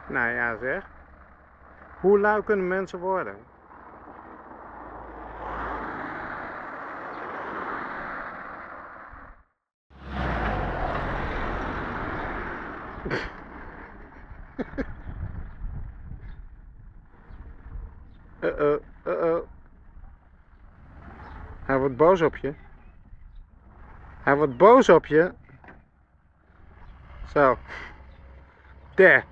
Nou ja zeg. Hoe lui kunnen mensen worden? Uh-oh, uh-oh. Hij wordt boos op je. Hij wordt boos op je. Zo. Daar.